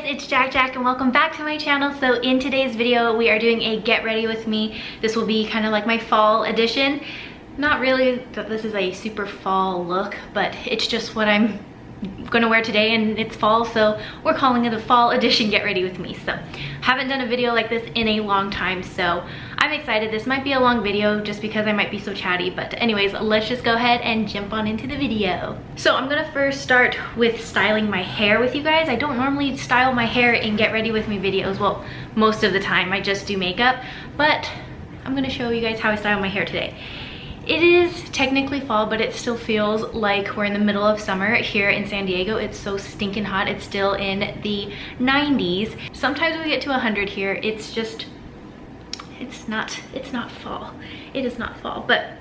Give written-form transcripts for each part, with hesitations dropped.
it's JaaackJack and welcome back to my channel. So in today's video, we are doing a get ready with me. This will be kind of like my fall edition. Not really that this is a super fall look, but it's just what I'm gonna wear today and it's fall, so we're calling it a fall edition get ready with me. So haven't done a video like this in a long time, so I'm excited. This might be a long video just because I might be so chatty, but anyways, let's just go ahead and jump on into the video. So I'm gonna first start with styling my hair with you guys. I don't normally style my hair in get ready with me videos. Well, most of the time I just do makeup, but I'm gonna show you guys how I style my hair today. It is technically fall, but it still feels like we're in the middle of summer here in San Diego. It's so stinking hot. It's still in the 90s. Sometimes we get to 100 here. It's just, it's not fall. It is not fall, but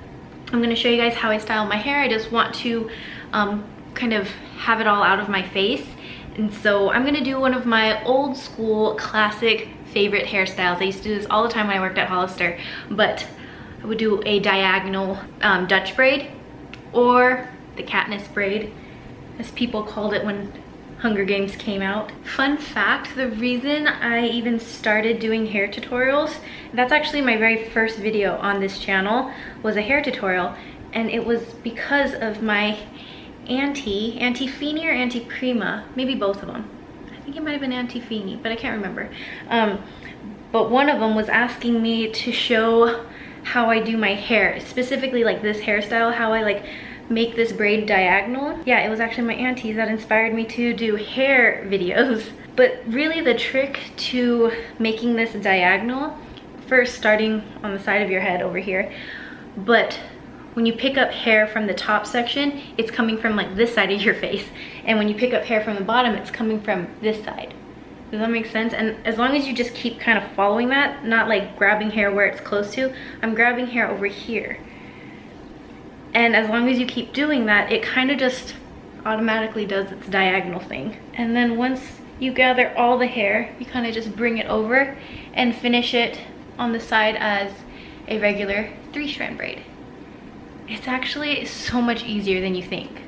I'm gonna show you guys how I style my hair. I just want to kind of have it all out of my face. And so I'm gonna do one of my old school classic favorite hairstyles. I used to do this all the time when I worked at Hollister, but I would do a diagonal Dutch braid, or the Katniss braid, as people called it when Hunger Games came out. Fun fact, the reason I even started doing hair tutorials, that's actually my very first video on this channel, was a hair tutorial, and it was because of my Auntie Feeny or Auntie Prima, maybe both of them. I think it might have been Auntie Feeny, but I can't remember. But one of them was asking me to show how I do my hair, specifically like this hairstyle, how I like make this braid diagonal. Yeah, it was actually my aunties that inspired me to do hair videos. But really the trick to making this diagonal, first starting on the side of your head over here, but when you pick up hair from the top section, it's coming from like this side of your face. And when you pick up hair from the bottom, it's coming from this side. Does that make sense? And as long as you just keep kind of following that, not like grabbing hair where it's close to, I'm grabbing hair over here. And as long as you keep doing that, it kind of just automatically does its diagonal thing. And then once you gather all the hair, you kind of just bring it over and finish it on the side as a regular 3-strand braid. It's actually so much easier than you think.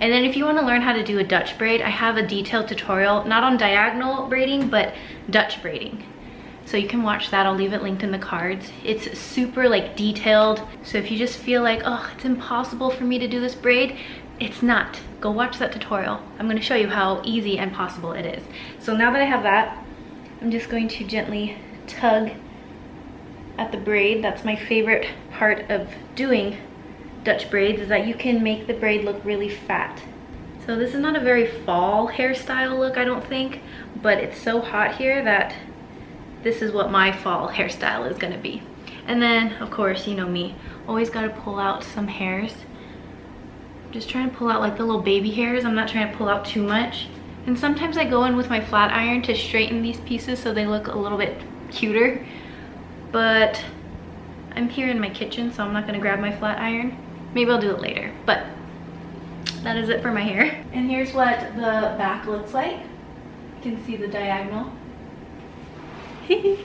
And then if you want to learn how to do a Dutch braid, I have a detailed tutorial, not on diagonal braiding, but Dutch braiding. So you can watch that, I'll leave it linked in the cards. It's super like detailed. So if you just feel like, oh, it's impossible for me to do this braid, it's not. Go watch that tutorial. I'm going to show you how easy and possible it is. So now that I have that, I'm just going to gently tug at the braid. That's my favorite part of doing Dutch braids, is that you can make the braid look really fat. So this is not a very fall hairstyle look, I don't think, but it's so hot here that this is what my fall hairstyle is gonna be. And then, of course, you know me, always gotta pull out some hairs. Just trying to pull out like the little baby hairs. I'm not trying to pull out too much. And sometimes I go in with my flat iron to straighten these pieces so they look a little bit cuter. But I'm here in my kitchen, so I'm not gonna grab my flat iron. Maybe I'll do it later, but that is it for my hair. And here's what the back looks like. You can see the diagonal.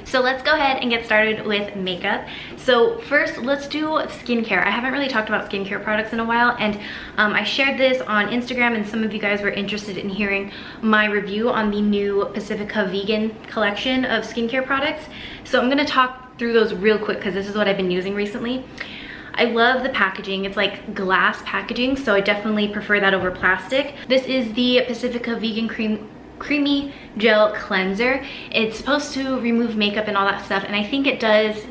So let's go ahead and get started with makeup. So first, let's do skincare. I haven't really talked about skincare products in a while, and I shared this on Instagram, and some of you guys were interested in hearing my review on the new Pacifica vegan collection of skincare products. So I'm gonna talk through those real quick because this is what I've been using recently. I love the packaging. It's like glass packaging, so I definitely prefer that over plastic. This is the Pacifica Vegan Creamy Gel Cleanser. It's supposed to remove makeup and all that stuff, and I think it does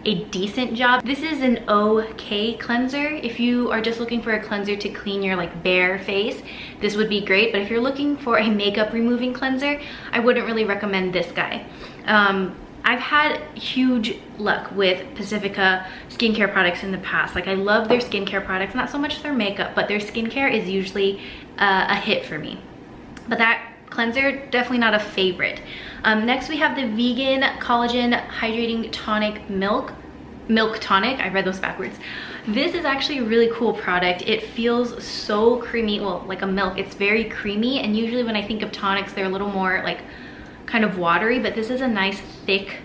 a decent job. This is an okay cleanser. If you are just looking for a cleanser to clean your like bare face, this would be great. But if you're looking for a makeup removing cleanser, I wouldn't really recommend this guy. I've had huge luck with Pacifica skincare products in the past. Like, I love their skincare products, not so much their makeup, but their skincare is usually a hit for me. But that cleanser, definitely not a favorite. Next we have the Vegan Collagen Hydrating Tonic Milk Tonic. I read those backwards. This is actually a really cool product. It feels so creamy, well, like a milk. It's very creamy, and usually when I think of tonics, they're a little more like kind of watery, but this is a nice thick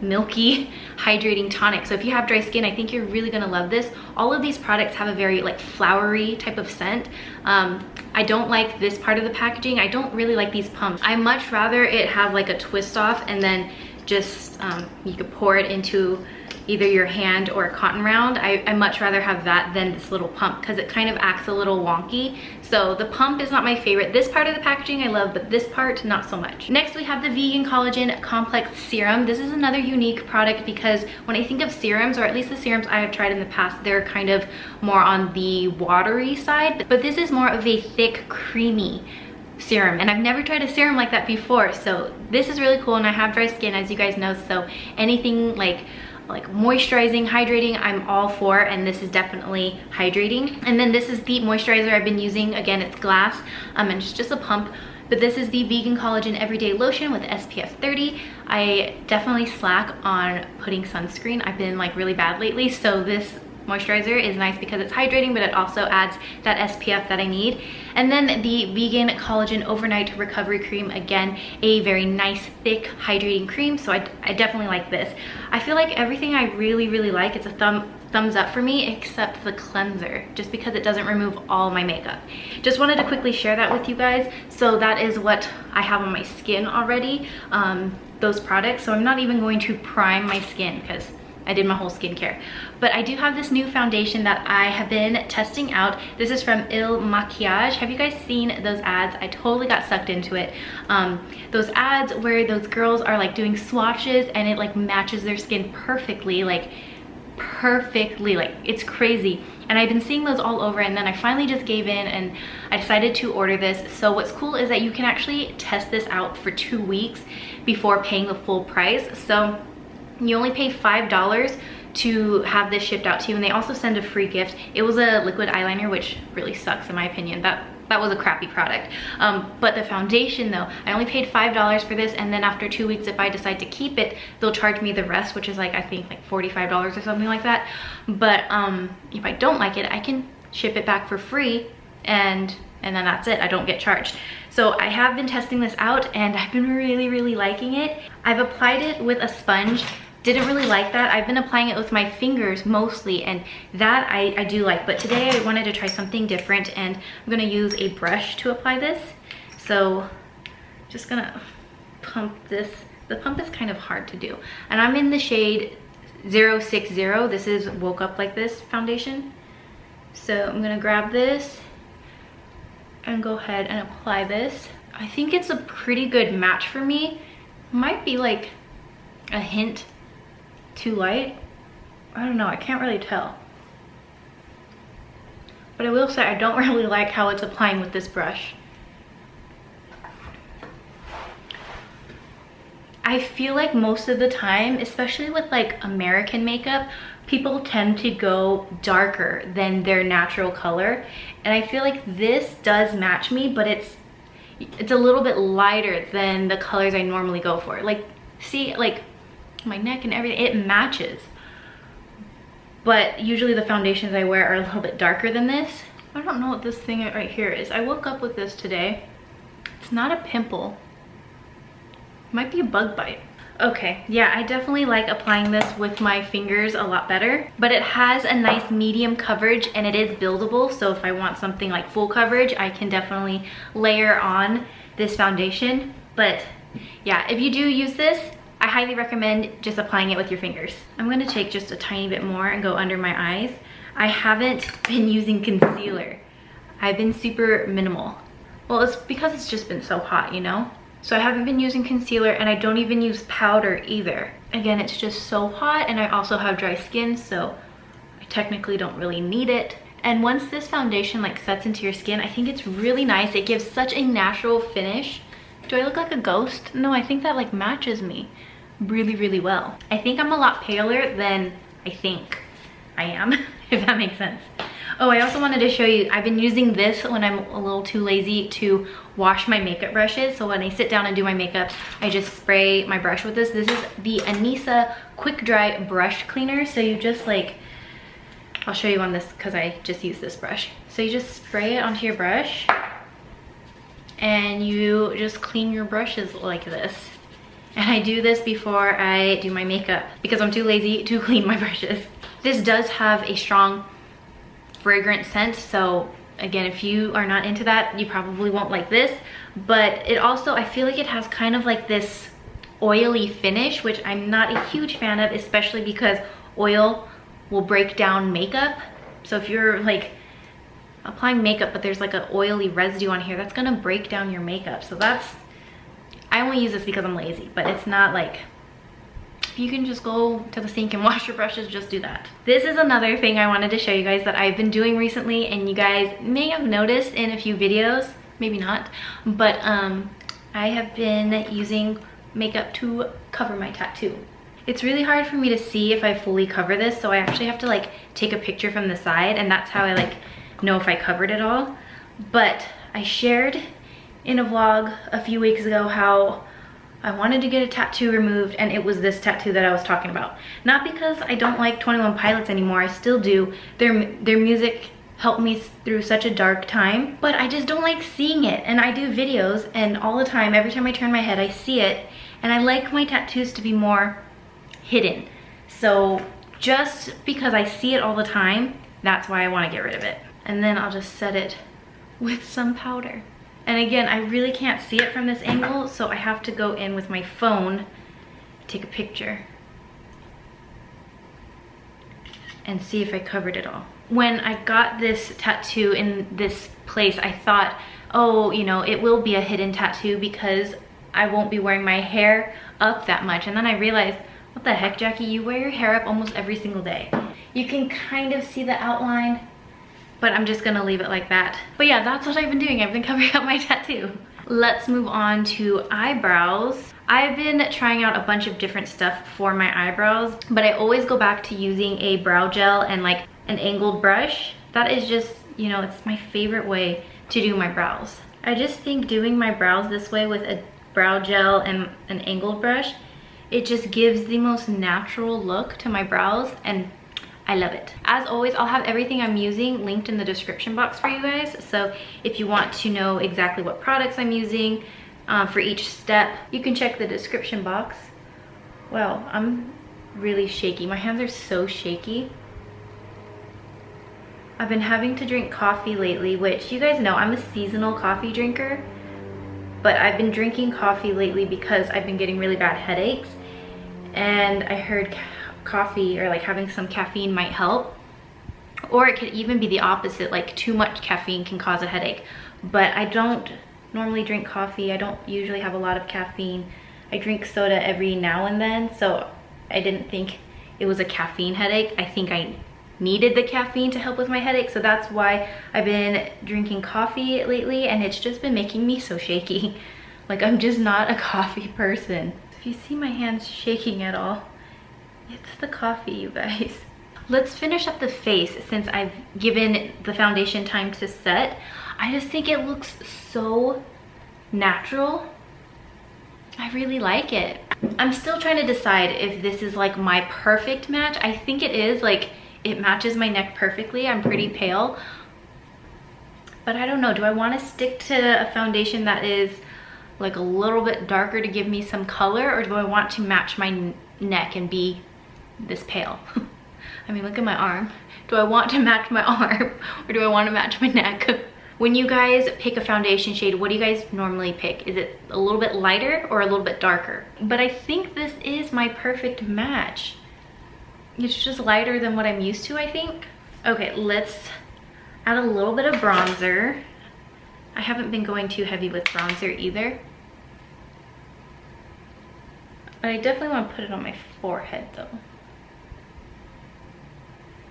milky hydrating tonic. So if you have dry skin, I think you're really gonna love this. All of these products have a very like flowery type of scent. I I don't like this part of the packaging. I don't really like these pumps. I much rather it have like a twist off and then just you could pour it into either your hand or a cotton round. I much rather have that than this little pump because it kind of acts a little wonky. So the pump is not my favorite. This part of the packaging I love, but this part not so much. Next we have the Vegan Collagen Complex Serum. This is another unique product because when I think of serums, or at least the serums I have tried in the past, they're kind of more on the watery side, but this is more of a thick, creamy serum, and I've never tried a serum like that before. So this is really cool, and I have dry skin, as you guys know, so anything like moisturizing, hydrating, I'm all for, and this is definitely hydrating. And then this is the moisturizer I've been using. Again, it's glass, and it's just a pump, but this is the Vegan Collagen Everyday Lotion with SPF 30. I definitely slack on putting sunscreen. I've been like really bad lately, so this moisturizer is nice because it's hydrating, but it also adds that SPF that I need. And then the Vegan Collagen Overnight Recovery Cream, again, a very nice, thick, hydrating cream, so I definitely like this. I feel like everything I really like, it's a thumbs up for me, except the cleanser, just because it doesn't remove all my makeup. Just wanted to quickly share that with you guys. So that is what I have on my skin already, those products. So I'm not even going to prime my skin because I did my whole skincare. But I do have this new foundation that I have been testing out. This is from Il Maquillage. Have you guys seen those ads? I totally got sucked into it. Those ads where those girls are like doing swatches and it like matches their skin perfectly, like it's crazy. And I've been seeing those all over, and then I finally just gave in and I decided to order this. So what's cool is that you can actually test this out for 2 weeks before paying the full price. So you only pay $5 to have this shipped out to you, and they also send a free gift. It was a liquid eyeliner, which really sucks in my opinion. That was a crappy product. But the foundation though, I only paid $5 for this, and then after 2 weeks, if I decide to keep it, they'll charge me the rest, which is like, I think like $45 or something like that. But if I don't like it, I can ship it back for free, and then that's it. I don't get charged. So I have been testing this out, and I've been really liking it. I've applied it with a sponge. Didn't really like that. I've been applying it with my fingers mostly, and that I do like. But today I wanted to try something different, and I'm gonna use a brush to apply this. So just gonna pump this. The pump is kind of hard to do. And I'm in the shade 060. This is Woke Up Like This foundation. So I'm gonna grab this and go ahead and apply this. I think it's a pretty good match for me. Might be like a hint too light. I don't know, I can't really tell. But I will say I don't really like how it's applying with this brush. I feel like most of the time, especially with like American makeup, people tend to go darker than their natural color. And I feel like this does match me, but it's a little bit lighter than the colors I normally go for. Like, see, like my neck and everything, it matches. But usually the foundations I wear are a little bit darker than this. I don't know what this thing right here is. I woke up with this today. It's not a pimple. It might be a bug bite. Okay, yeah, I definitely like applying this with my fingers a lot better, but it has a nice medium coverage and it is buildable. So if I want something like full coverage, I can definitely layer on this foundation. But yeah, if you do use this, I highly recommend just applying it with your fingers. I'm gonna take just a tiny bit more and go under my eyes. I haven't been using concealer. I've been super minimal. Well, it's because it's just been so hot, you know? So I haven't been using concealer, and I don't even use powder either. Again, it's just so hot, and I also have dry skin, so I technically don't really need it. And once this foundation like sets into your skin, I think it's really nice. It gives such a natural finish. Do I look like a ghost? No, I think that like matches me really well. I think I'm a lot paler than I think I am, if that makes sense. Oh, I also wanted to show you, I've been using this when I'm a little too lazy to wash my makeup brushes. So when I sit down and do my makeup, I just spray my brush with this. This is the Anissa Quick Dry Brush Cleaner. So you just like, I'll show you on this because I just use this brush. So you just spray it onto your brush and you just clean your brushes like this. And I do this before I do my makeup because I'm too lazy to clean my brushes. This does have a strong fragrant scent, so again, if you are not into that, you probably won't like this. But it also, I feel like it has kind of like this oily finish, which I'm not a huge fan of, especially because oil will break down makeup. So if you're like applying makeup but there's like an oily residue on here, that's gonna break down your makeup. So that's, I only use this because I'm lazy, but it's not like, if you can just go to the sink and wash your brushes, just do that. This is another thing I wanted to show you guys that I've been doing recently, and you guys may have noticed in a few videos, maybe not, but I have been using makeup to cover my tattoo. It's really hard for me to see if I fully cover this, so I actually have to like take a picture from the side, and that's how I like know if I covered it all. But I shared in a vlog a few weeks ago how I wanted to get a tattoo removed, and it was this tattoo that I was talking about. Not because I don't like 21 Pilots anymore, I still do. Their music helped me through such a dark time, but I just don't like seeing it. And I do videos, and all the time, every time I turn my head, I see it, and I like my tattoos to be more hidden. So just because I see it all the time, that's why I want to get rid of it. And then I'll just set it with some powder. And again, I really can't see it from this angle, so I have to go in with my phone, take a picture, and see if I covered it all. When I got this tattoo in this place, I thought, oh, you know, it will be a hidden tattoo because I won't be wearing my hair up that much. And then I realized, what the heck, Jackie, you wear your hair up almost every single day. You can kind of see the outline, but I'm just gonna leave it like that. But yeah, that's what I've been doing. I've been covering up my tattoo. Let's move on to eyebrows. I've been trying out a bunch of different stuff for my eyebrows, but I always go back to using a brow gel and like an angled brush. That is just, you know, it's my favorite way to do my brows. I just think doing my brows this way with a brow gel and an angled brush, it just gives the most natural look to my brows, and I love it. As always, I'll have everything I'm using linked in the description box for you guys. So if you want to know exactly what products I'm using for each step, you can check the description box. Wow, I'm really shaky. My hands are so shaky. I've been having to drink coffee lately, which you guys know I'm a seasonal coffee drinker, but I've been drinking coffee lately because I've been getting really bad headaches, and I heard coffee or like having some caffeine might help, or it could even be the opposite, like too much caffeine can cause a headache. But I don't normally drink coffee. I don't usually have a lot of caffeine. I drink soda every now and then, so I didn't think it was a caffeine headache. I think I needed the caffeine to help with my headache, so that's why I've been drinking coffee lately, and it's just been making me so shaky. Like, I'm just not a coffee person. If you see my hands shaking at all, it's the coffee, you guys. Let's finish up the face since I've given the foundation time to set. I just think it looks so natural. I really like it. I'm still trying to decide if this is like my perfect match. I think it is, like it matches my neck perfectly. I'm pretty pale, but I don't know. Do I want to stick to a foundation that is like a little bit darker to give me some color, or do I want to match my neck and be this pale? I mean, look at my arm. Do I want to match my arm, or do I want to match my neck? When you guys pick a foundation shade, what do you guys normally pick? Is it a little bit lighter or a little bit darker? But I think this is my perfect match. It's just lighter than what I'm used to, I think. Okay, let's add a little bit of bronzer. I haven't been going too heavy with bronzer either, but I definitely want to put it on my forehead though,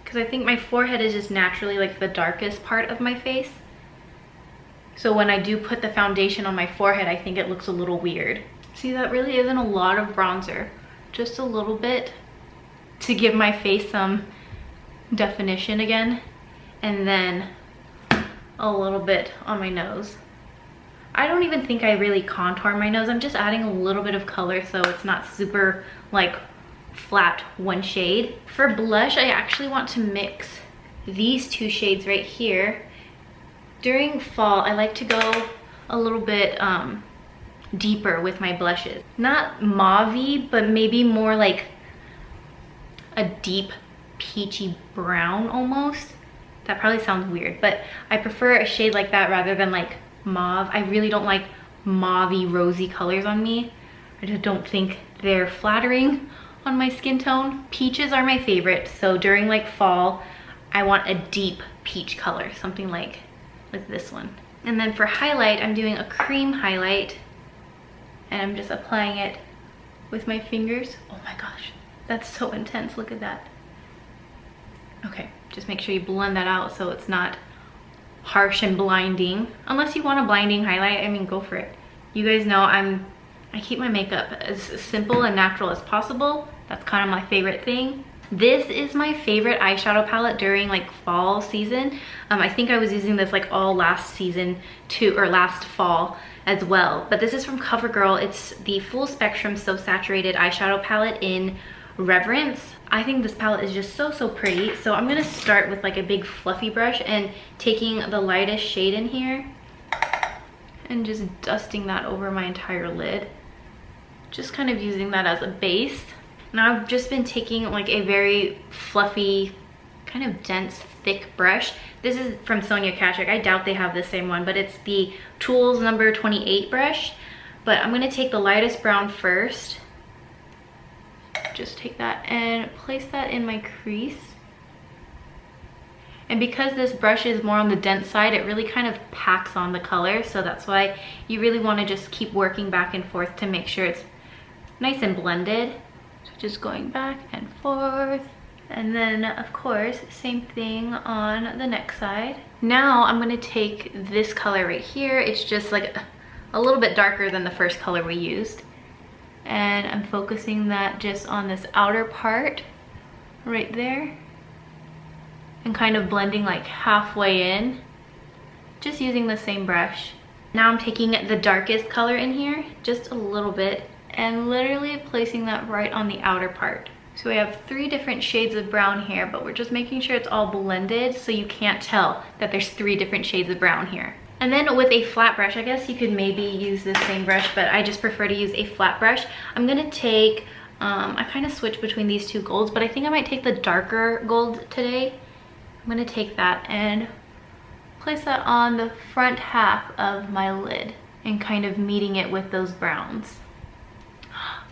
because I think my forehead is just naturally like the darkest part of my face. So when I do put the foundation on my forehead, I think it looks a little weird. See, that really isn't a lot of bronzer, just a little bit to give my face some definition again, and then a little bit on my nose. I don't even think I really contour my nose. I'm just adding a little bit of color so it's not super like flat one shade. For blush, I actually want to mix these two shades right here. During fall, I like to go a little bit deeper with my blushes. Not mauve-y, but maybe more like a deep peachy brown almost. That probably sounds weird, but I prefer a shade like that rather than like mauve. I really don't like mauve-y, rosy colors on me. I just don't think they're flattering on my skin tone. Peaches are my favorite, so during like fall, I want a deep peach color, something like this one. And then for highlight, I'm doing a cream highlight, and I'm just applying it with my fingers. Oh my gosh, that's so intense, look at that. Okay, just make sure you blend that out so it's not harsh and blinding. Unless you want a blinding highlight, I mean, go for it. You guys know I keep my makeup as simple and natural as possible. That's kind of my favorite thing. This is my favorite eyeshadow palette during like fall season. I think I was using this like all last season too, or last fall as well. But this is from CoverGirl. It's the Full Spectrum So Saturated eyeshadow palette in Reverence. I think this palette is just so pretty. So I'm gonna start with like a big fluffy brush and taking the lightest shade in here and just dusting that over my entire lid. Just kind of using that as a base. Now I've just been taking like a very fluffy, kind of dense, thick brush. This is from JaaackJack. I doubt they have the same one, but it's the Tools number 28 brush. But I'm gonna take the lightest brown first. Just take that and place that in my crease. And because this brush is more on the dense side, it really kind of packs on the color. So that's why you really wanna just keep working back and forth to make sure it's nice and blended. So just going back and forth. And then of course, same thing on the next side. Now I'm gonna take this color right here. It's just like a little bit darker than the first color we used. And I'm focusing that just on this outer part right there. And kind of blending like halfway in. Just using the same brush. Now I'm taking the darkest color in here, just a little bit, and literally placing that right on the outer part. So we have 3 different shades of brown here, but we're just making sure it's all blended so you can't tell that there's 3 different shades of brown here. And then with a flat brush, I guess you could maybe use the same brush, but I just prefer to use a flat brush. I'm gonna take, I kind of switch between these 2 golds, but I think I might take the darker gold today. I'm gonna take that and place that on the front half of my lid and kind of meeting it with those browns.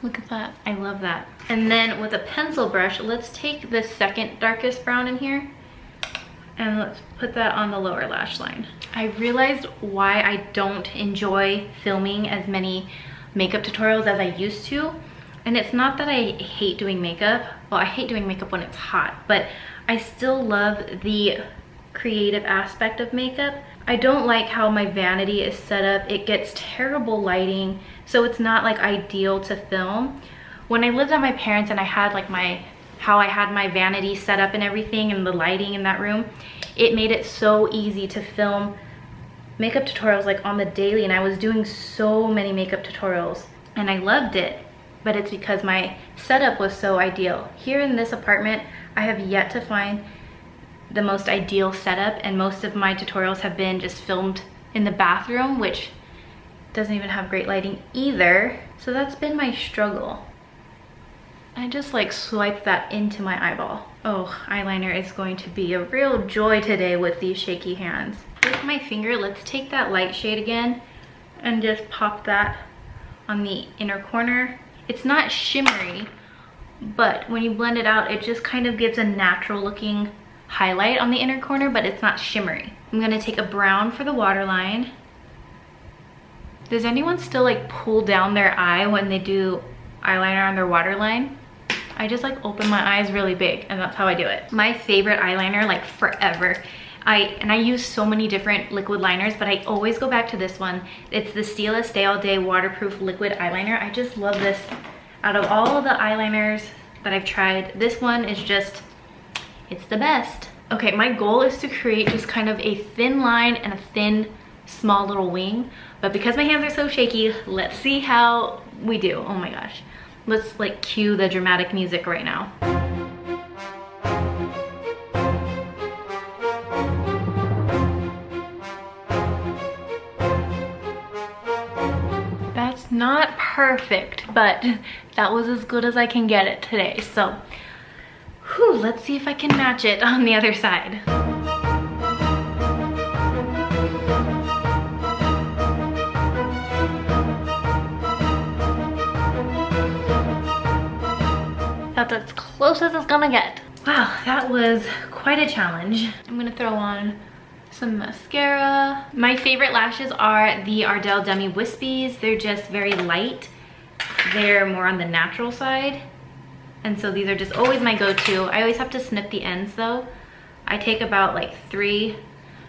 Look at that, I love that. And then with a pencil brush, let's take the second darkest brown in here and let's put that on the lower lash line. I realized why I don't enjoy filming as many makeup tutorials as I used to. And it's not that I hate doing makeup. Well, I hate doing makeup when it's hot, but I still love the creative aspect of makeup. I don't like how my vanity is set up. It gets terrible lighting, so it's not like ideal to film. When I lived at my parents and I had like how I had my vanity set up and everything and the lighting in that room, it made it so easy to film makeup tutorials like on the daily, and I was doing so many makeup tutorials and I loved it, but it's because my setup was so ideal. Here in this apartment, I have yet to find the most ideal setup, and most of my tutorials have been just filmed in the bathroom, which doesn't even have great lighting either. So that's been my struggle. I just like swiped that into my eyeball. Oh, eyeliner is going to be a real joy today with these shaky hands. With my finger, let's take that light shade again and just pop that on the inner corner. It's not shimmery, but when you blend it out, it just kind of gives a natural looking highlight on the inner corner, but it's not shimmery. I'm gonna take a brown for the waterline. Does anyone still like pull down their eye when they do eyeliner on their waterline? I just like open my eyes really big and that's how I do it. My favorite eyeliner like forever. I use so many different liquid liners, but I always go back to this one. It's the Stila Stay All Day Waterproof Liquid Eyeliner. I just love this. Out of all of the eyeliners that I've tried, this one is just, it's the best. Okay, my goal is to create just kind of a thin line and a thin, small little wing. But because my hands are so shaky, let's see how we do. Oh my gosh. Let's like cue the dramatic music right now. That's not perfect, but that was as good as I can get it today. So, whew, let's see if I can match it on the other side. That's as close as it's gonna get. Wow, that was quite a challenge. I'm gonna throw on some mascara. My favorite lashes are the Ardell Dummy Wispies. They're just very light. They're more on the natural side. And so these are just always my go-to. I always have to snip the ends though. I take about like 3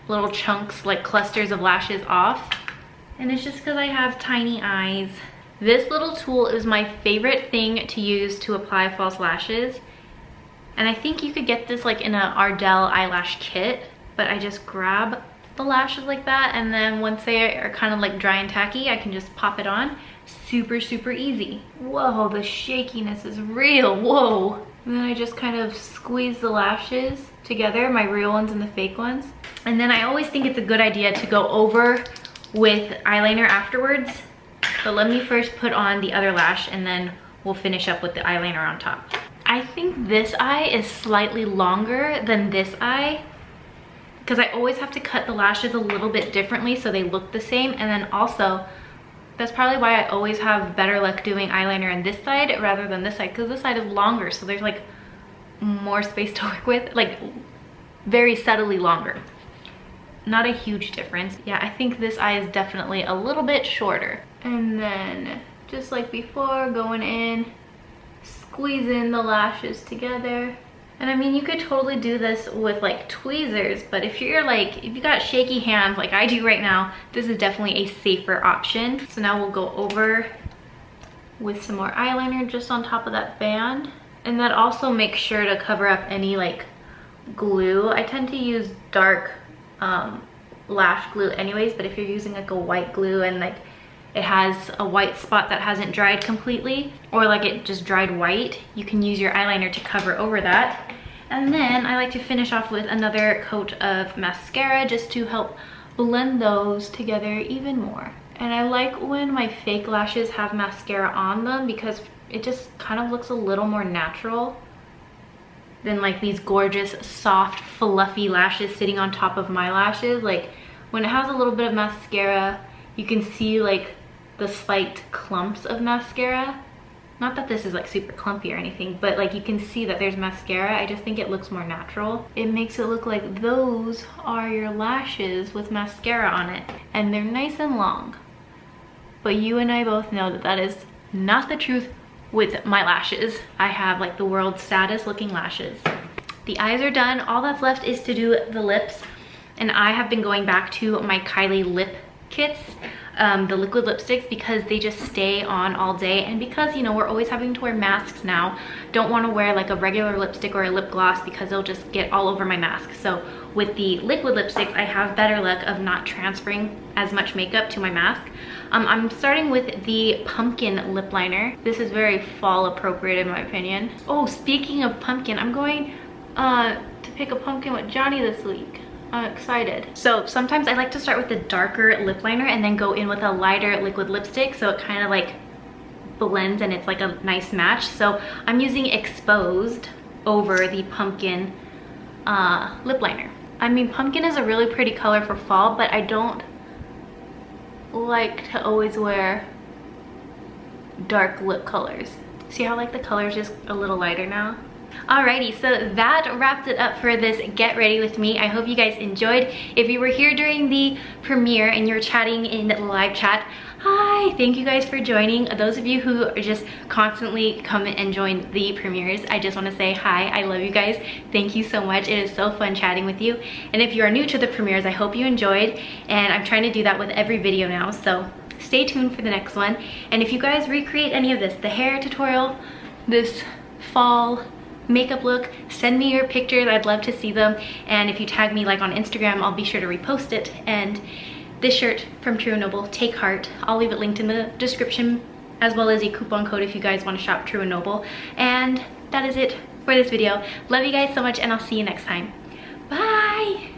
little chunks, like clusters of lashes off. And it's just because I have tiny eyes. This little tool is my favorite thing to use to apply false lashes. And I think you could get this like in an Ardell eyelash kit, but I just grab the lashes like that, and then once they are kind of like dry and tacky, I can just pop it on. Super, super easy. Whoa, the shakiness is real, whoa. And then I just kind of squeeze the lashes together, my real ones and the fake ones. And then I always think it's a good idea to go over with eyeliner afterwards. But let me first put on the other lash and then we'll finish up with the eyeliner on top. I think this eye is slightly longer than this eye because I always have to cut the lashes a little bit differently so they look the same. And then also, that's probably why I always have better luck doing eyeliner on this side rather than this side, because this side is longer, so there's like more space to work with, like very subtly longer. Not a huge difference. Yeah, I think this eye is definitely a little bit shorter. And then just like before, going in, squeezing the lashes together. And I mean, you could totally do this with like tweezers, but if you got shaky hands like I do right now, this is definitely a safer option. So now we'll go over with some more eyeliner just on top of that band. And that also makes sure to cover up any like glue. I tend to use dark lash glue anyways, but if you're using like a white glue and like it has a white spot that hasn't dried completely, or like it just dried white, you can use your eyeliner to cover over that. And then I like to finish off with another coat of mascara just to help blend those together even more. And I like when my fake lashes have mascara on them because it just kind of looks a little more natural than like these gorgeous, soft, fluffy lashes sitting on top of my lashes. Like when it has a little bit of mascara, you can see like the slight clumps of mascara. Not that this is like super clumpy or anything, but like you can see that there's mascara. I just think it looks more natural. It makes it look like those are your lashes with mascara on it, and they're nice and long. But you and I both know that that is not the truth with my lashes. I have like the world's saddest looking lashes. The eyes are done. All that's left is to do the lips, and I have been going back to my Kylie lip kits, the liquid lipsticks, because they just stay on all day, and because, you know, we're always having to wear masks now, don't want to wear like a regular lipstick or a lip gloss because it'll just get all over my mask. So with the liquid lipsticks, I have better luck of not transferring as much makeup to my mask. I'm starting with the pumpkin lip liner. This is very fall appropriate in my opinion. Oh, speaking of pumpkin, I'm going to pick a pumpkin with Johnny this week. I'm excited. So sometimes I like to start with the darker lip liner and then go in with a lighter liquid lipstick so it kind of like blends and it's like a nice match. So I'm using Exposed over the pumpkin lip liner. I mean, pumpkin is a really pretty color for fall, but I don't like to always wear dark lip colors. See how like the color is just a little lighter now? Alrighty, so that wrapped it up for this Get Ready With Me. I hope you guys enjoyed. If you were here during the premiere and you're chatting in the live chat, hi, thank you guys for joining. Those of you who are just constantly come and join the premieres, I just want to say hi, I love you guys. Thank you so much. It is so fun chatting with you. And if you are new to the premieres, I hope you enjoyed. And I'm trying to do that with every video now, so stay tuned for the next one. And if you guys recreate any of this, the hair tutorial, this fall makeup look, send me your pictures. I'd love to see them. And if you tag me like on Instagram, I'll be sure to repost it. And this shirt from True & Noble, Take Heart, I'll leave it linked in the description, as well as a coupon code if you guys want to shop True & Noble. And that is it for this video. Love you guys so much, and I'll see you next time. Bye!